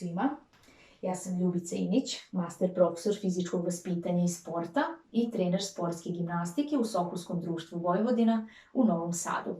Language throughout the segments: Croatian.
svima. Ja sam Ljubica Inić, master profesor fizičkog vaspitanja i sporta i trener sportske gimnastike u Sokolskom društvu Vojvodina u Novom Sadu.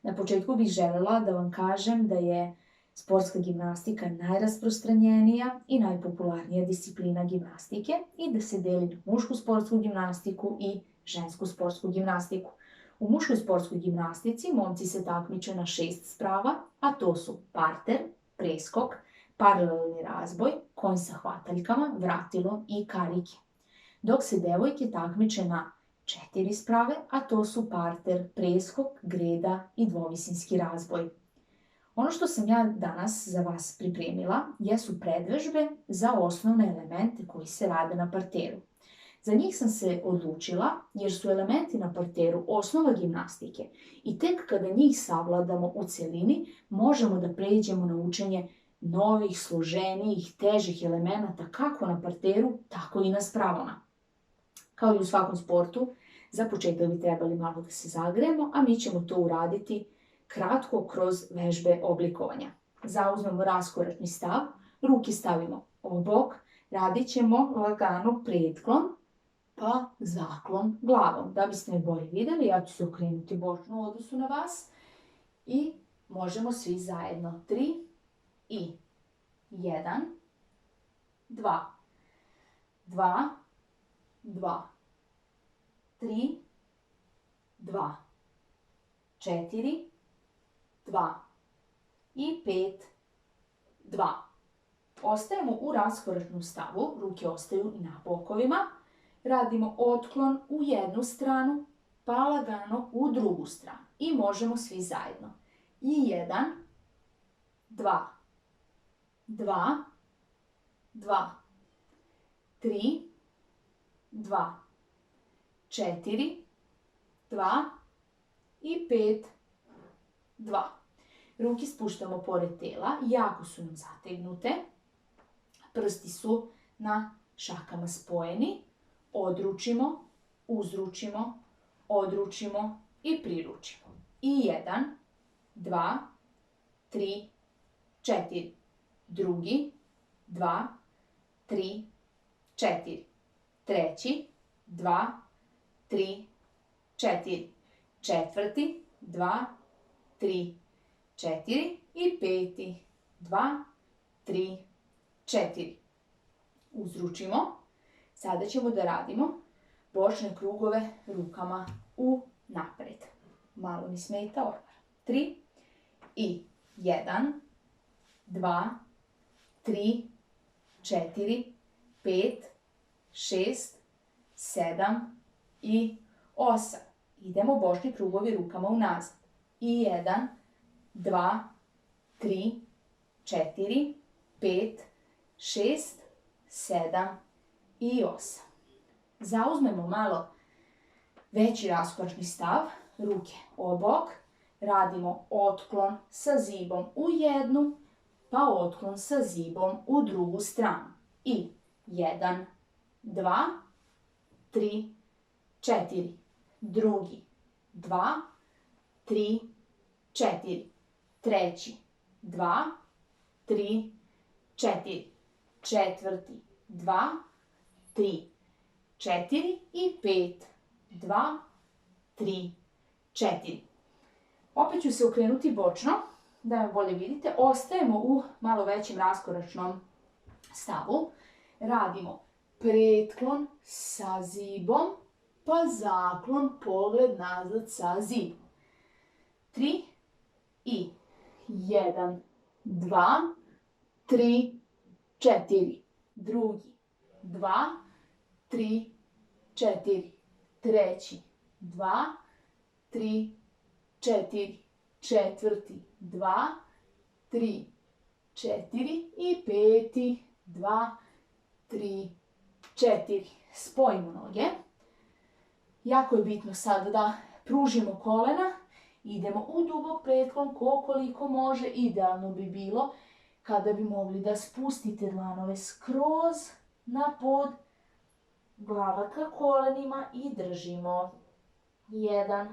Na početku bih želela da vam kažem da je sportska gimnastika najrasprostranjenija i najpopularnija disciplina gimnastike i da se deli na mušku sportsku gimnastiku i žensku sportsku gimnastiku. U muškoj sportskoj gimnastici momci se takmiče na 6 sprava, a to su parter, preskok, paralelni razboj, konj sa hvataljkama, vratilo i karike. Dok se devojke takmiče na 4 sprave, a to su parter, preskok, greda i dvovisinski razboj. Ono što sam ja danas za vas pripremila jesu predvežbe za osnovne elemente koji se rade na parteru. Za njih sam se odlučila jer su elementi na parteru osnova gimnastike i tek kada njih savladamo u celini možemo da pređemo na učenje novih, složenijih, težih elemenata kako na parteru, tako i na spravama. Kao i u svakom sportu, za početak bi trebali malo da se zagrejemo, a mi ćemo to uraditi kratko kroz vežbe oblikovanja. Zauzmemo raskoračni stav, ruke stavimo obok, radit ćemo lagano pretklon, pa zaklon glavom. Da biste me bolje videli, ja ću se okrenuti bočno u odnosu na vas i možemo svi zajedno. 3 i 1, 2, 2, 2, 3, 2, 4, 2 i 5, 2. Ostajemo u raskoračnom stavu, ruke ostaju na bokovima. Radimo otklon u jednu stranu, pa lagano u drugu stranu. I možemo svi zajedno. I 1, 2, 2, 2, 3, 2, 4, 2 i 5, 2. Ruke spuštamo pored tela, jako su nam zategnute. Prsti su na šakama spojeni. Odručimo, uzručimo, odručimo i priručimo. I 1, 2, 3, 4. Drugi, 2, 3, 4. Treći, 2, 3, 4. Četvrti, 2, 3, 4. I peti, 2, 3, 4. Uzručimo. Sada ćemo da radimo bočne krugove rukama u napred. Malo mi smeta odmah. 3 i 1, 2, 3, 4, 5, 6, 7 i 8. Idemo bočni krugovi rukama unazad. I 1, 2, 3, 4, 5, 6, 7 i 8. Zauzmemo malo veći raskoračni stav, ruke obok, radimo otklon sa zibom u jednu, pa otklon sa zibom u drugu stranu. I 1, 2, 3, 4. Drugi, 2, 3, 4. Treći, 2, 3, 4. Četvrti, 2, 3, 4 i 5, 2, 3, 4. Opet ću se okrenuti bočno, da me bolje vidite. Ostajemo u malo većem raskoračnom stavu. Radimo pretklon sa zibom, pa zaklon, pogled nazad sa zibom. 3 i 1, 2, 3, 4. Drugi, 2, 3, 4. Treći, 2, 3, 4. Četvrti, 2, 3, 4. I peti, 2, 3, 4. Spojimo noge. Jako je bitno sad da pružimo kolena. Idemo u dubok pretklon koliko može. Idealno bi bilo kada bi mogli da spustite dlanove skroz na pod, glava ka kolenima i držimo. 1,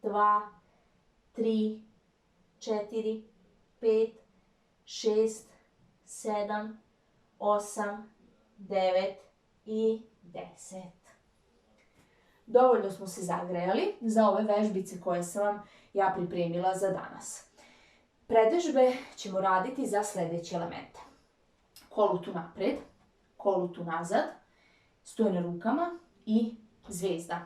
2, 3, 4, 5, 6, 7, 8, 9 i 10. Dovoljno smo se zagrejali za ove vežbice koje sam vam ja pripremila za danas. Predvežbe ćemo raditi za sljedeće elemente. Kolutu napred, kolutu nazad, stoj na rukama i zvezda.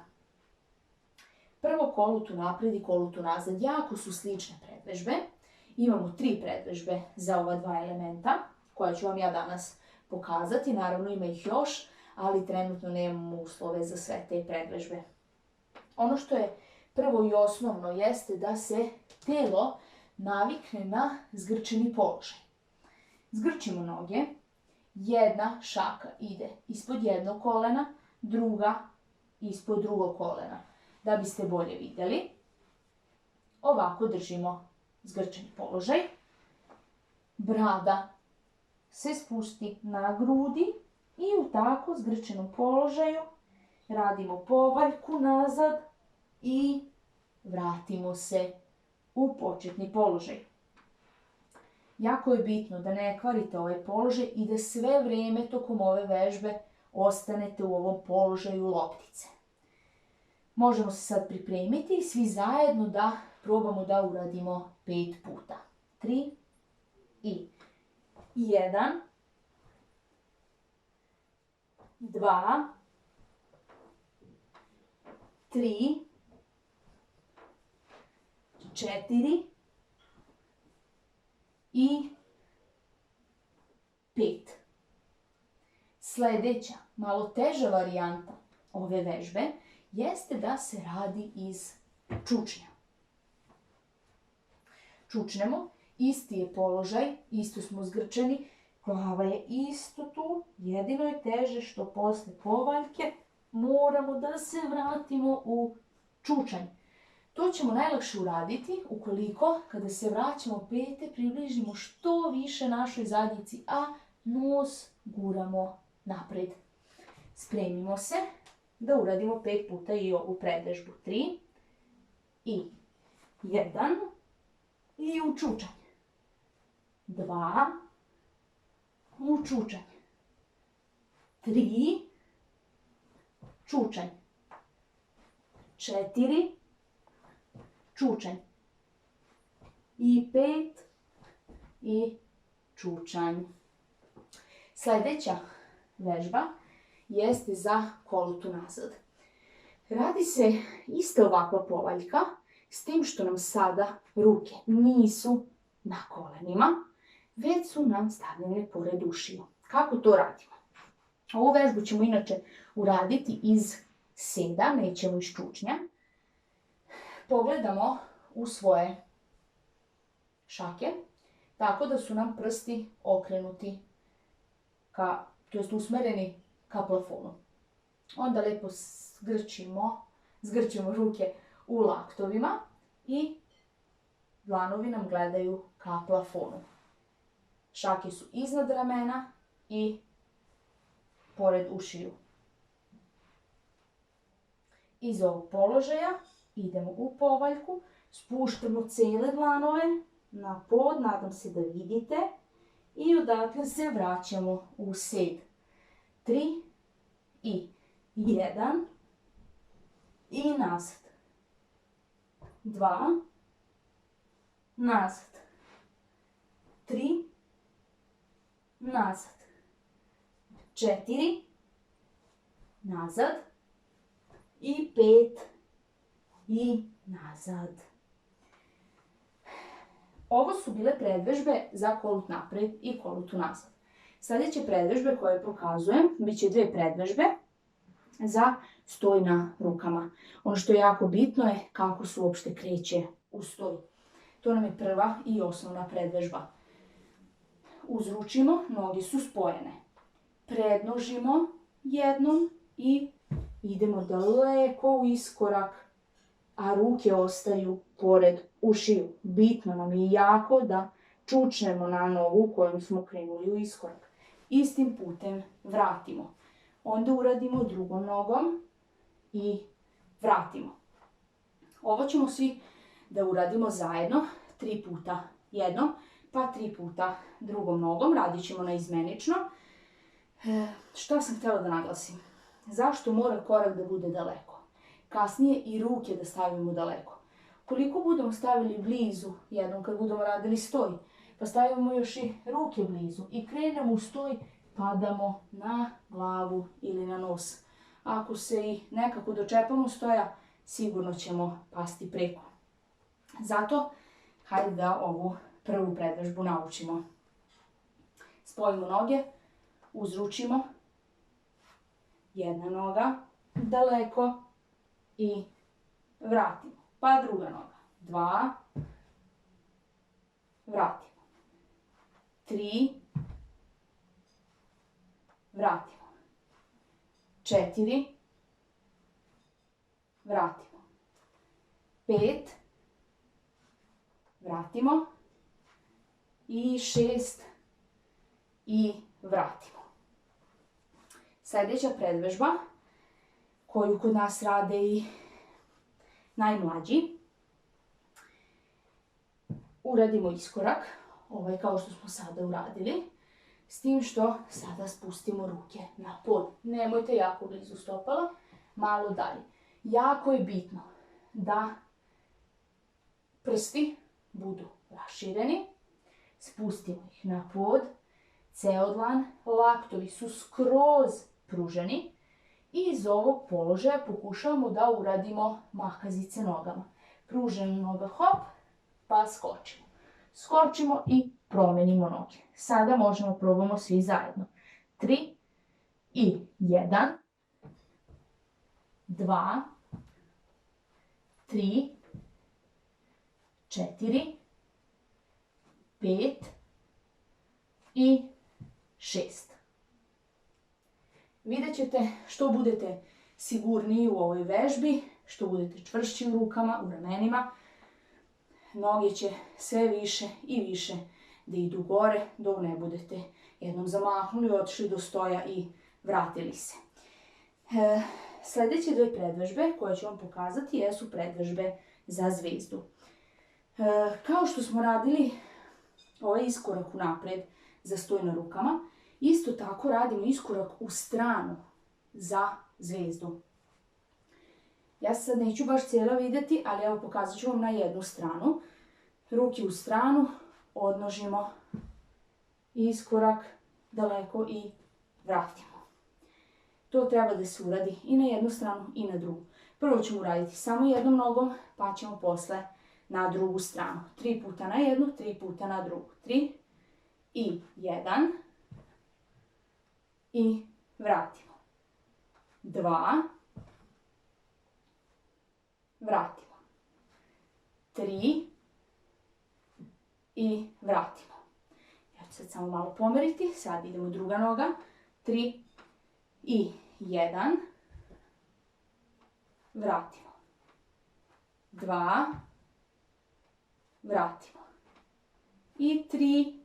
Prvo kolutu napred i kolutu nazad jako su slične predvežbe. Imamo 3 predvežbe za ova 2 elementa koje ću vam ja danas pokazati. Naravno ima ih još, ali trenutno nemamo uslove za sve te predvežbe. Ono što je prvo i osnovno jeste da se telo navikne na zgrčeni položaj. Zgrčimo noge, jedna šaka ide ispod jednog kolena, druga ispod drugog kolena. Da biste bolje vidjeli, ovako držimo zgrčeni položaj. Brada se spusti na grudi i u tako zgrčenom položaju radimo povaljku nazad i vratimo se u početni položaj. Jako je bitno da ne kvarite ovaj položaj i da sve vrijeme tokom ove vežbe ostanete u ovom položaju loptice. Možemo se sad pripremiti i svi zajedno da probamo da uradimo 5 puta. 3 i 1, 2, 3, 4 i 5. Sljedeća, malo teža varijanta ove vežbe jeste da se radi iz čučnja. Čučnemo, isti je položaj, isto smo zgrčeni, glava je isto tu, jedino je teže što posle povaljke moramo da se vratimo u čučanj. To ćemo najlakše uraditi ukoliko kada se vraćamo pete približimo što više našoj zadnjici, a nos guramo napred. Spremimo se da uradimo 5 puta i ovu predvežbu. 3 i 1 i u čučanj. 2 u čučanj. 3 čučanj. 4 čučanj. I 5 i čučanj. Sljedeća vežba jeste za kolutu nazad. Radi se isto ovakva povaljka, s tim što nam sada ruke nisu na kolenima, već su nam stavljene pored ušiju. Kako to radimo? Ovu vežbu ćemo inače uraditi iz seda, nećemo iz čučnja. Pogledamo u svoje šake, tako da su nam prsti okrenuti usmereni ka plafonu. Onda lijepo zgrčimo ruke u laktovima i dlanovi nam gledaju ka plafonu. Šake su iznad ramena i pored ušiju. Iz ovog položaja idemo u povaljku, spuštamo cijele dlanove na pod, nadam se da vidite, i odatle se vraćamo u sed. 3 i 1 i nazad. 2, nazad. 3, nazad. 4, nazad. I 5 i nazad. Ovo su bile predvežbe za kolut napred i kolutu nazad. Sljedeće predvežbe koje pokazujem, bit će 2 predvežbe za stoj na rukama. Ono što je jako bitno je kako se uopšte kreće u stoj. To nam je prva i osnovna predvežba. Uzručimo, noge su spojene. Prednožimo jednom i idemo daleko u iskorak, a ruke ostaju pored ušiju. Bitno nam je jako da čučnemo na nogu kojom smo krenuli u iskorak. Istim putem vratimo. Onda uradimo drugom nogom i vratimo. Ovo ćemo svi da uradimo zajedno 3 puta jednom, pa 3 puta drugom nogom, radit ćemo naizmenično. Šta sam htjela da naglasim? Zašto mora korak da bude daleko? Kasnije i ruke da stavimo daleko. Koliko budemo stavili blizu, jednom kad budemo radili stoj, pa stavimo još i ruke blizu i krenemo u stoj, padamo na glavu ili na nos. Ako se i nekako dočepamo stoja, sigurno ćemo pasti preko. Zato, hajde da ovu prvu predvežbu naučimo. Spojimo noge, uzručimo, jedna noga, daleko i vratimo. Pa druga noga, 2, vratimo, 3, vratimo, 4, vratimo, 5, vratimo i 6 i vratimo. Sljedeća predvežba koju kod nas rade i najmlađi. Uradimo iskorak, ovaj kao što smo sada uradili, s tim što sada spustimo ruke na pod. Nemojte jako blizu stopala, malo dalje. Jako je bitno da prsti budu rašireni, spustimo ih na pod, ceo dlan, laktovi su skroz pruženi i iz ovog položaja pokušavamo da uradimo makazice nogama. Pružena noga, hop, pa skočimo. Skočimo i promenimo noge. Sada možemo probamo svi zajedno. 3 i 1, 2, 3, 4, 5 i 6. Vidjet ćete što budete sigurniji u ovoj vežbi, što budete čvršći u rukama, u ramenima, noge će sve više i više da idu gore dok ne budete jednom zamahnuli, otišli do stoja i vratili se. Sljedeće dve predvežbe koje ću vam pokazati jesu predvežbe za zvezdu. Kao što smo radili ovaj iskorak unapred za stoj na rukama, isto tako radimo iskorak u stranu za zvezdu. Ja se sad neću baš cijela vidjeti, ali evo pokazat ću vam na jednu stranu. Ruke u stranu, odnožimo, iskorak, daleko i vratimo. To treba da se uradi i na jednu stranu i na drugu. Prvo ćemo uraditi samo jednom nogom, pa ćemo posle na drugu stranu. 3 puta na jednu, 3 puta na drugu. 3 i 1 i vratimo. 2, vratimo. 3 i vratimo. Ja ću sad samo malo pomeriti. Sad idemo druga noga. 3 i 1. Vratimo. 2. Vratimo. I 3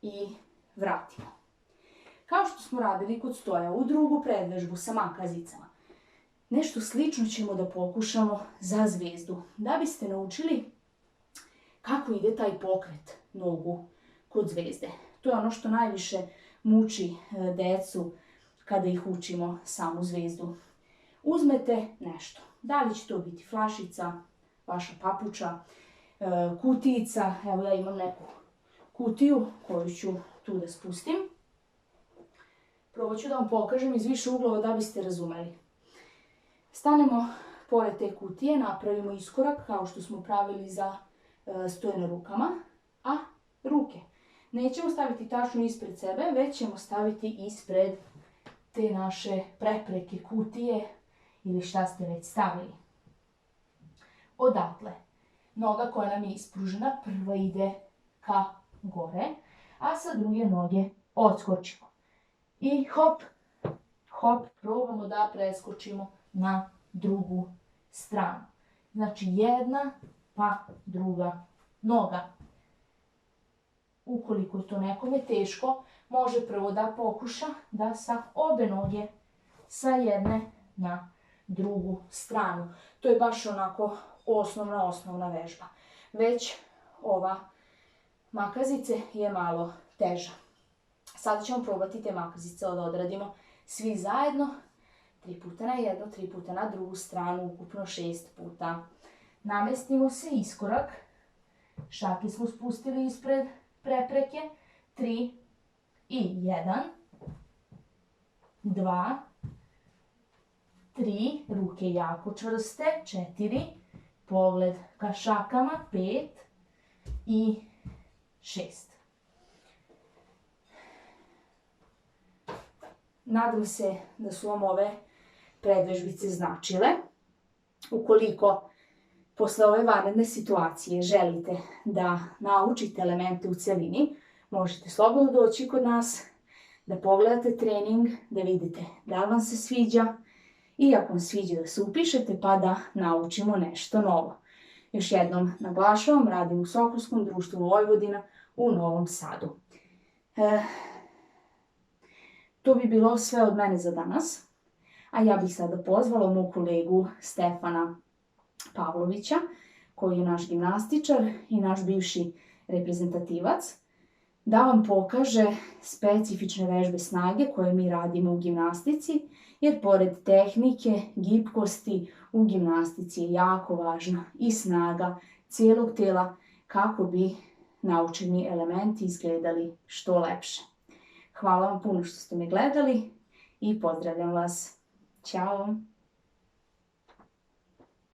i vratimo. Kao što smo radili kod stoja u drugu predvežbu sa makazicama, nešto slično ćemo da pokušamo za zvezdu. Da biste naučili kako ide taj pokret nogu kod zvezde. To je ono što najviše muči decu kada ih učimo samu zvezdu. Uzmete nešto. Da li će to biti flašica, vaša papuča, kutijica. Evo ja imam neku kutiju koju ću tu da spustim. Probat ću da vam pokažem iz više uglova da biste razumeli. Stanemo pored te kutije, napravimo iskorak kao što smo pravili za stoj na rukama, a ruke nećemo staviti tačno ispred sebe, već ćemo staviti ispred te naše prepreke, kutije ili šta ste već stavili. Odatle, noga koja nam je ispružena prva ide ka gore, a sa druge noge odskočimo. I hop, hop, probamo da preskočimo na drugu stranu. Znači jedna pa druga noga. Ukoliko je to nekome teško, može prvo da pokuša da sa obe noge sa jedne na drugu stranu. To je baš onako osnovna vežba. Već ova makazice je malo teža. Sada ćemo probati te makazice da odradimo svi zajedno. 3 puta na jednu, 3 puta na drugu stranu, ukupno 6 puta. Namestimo se, iskorak. Šake smo spustili ispred prepreke. 3 i 1, 2, 3, ruke jako čvrste, 4, pogled ka šakama, 5 i 6. Nadam se da su vam ove predvežbice značile. Ukoliko posle ove vanredne situacije želite da naučite elemente u celini, možete slobodno doći kod nas, da pogledate trening, da vidite da li vam se sviđa i ako vam sviđa da se upišete pa da naučimo nešto novo. Još jednom naglašavam, radim u Sokolskom društvu Vojvodina u Novom Sadu. To bi bilo sve od mene za danas, a ja bih sada pozvala mog kolegu Stefana Pavlovića, koji je naš gimnastičar i naš bivši reprezentativac, da vam pokaže specifične vežbe snage koje mi radimo u gimnastici, jer pored tehnike, gibkosti, u gimnastici je jako važna i snaga cijelog tela kako bi naučeni elementi izgledali što lepše. Hvala vam puno što ste me gledali i pozdravljam vas. Ćao!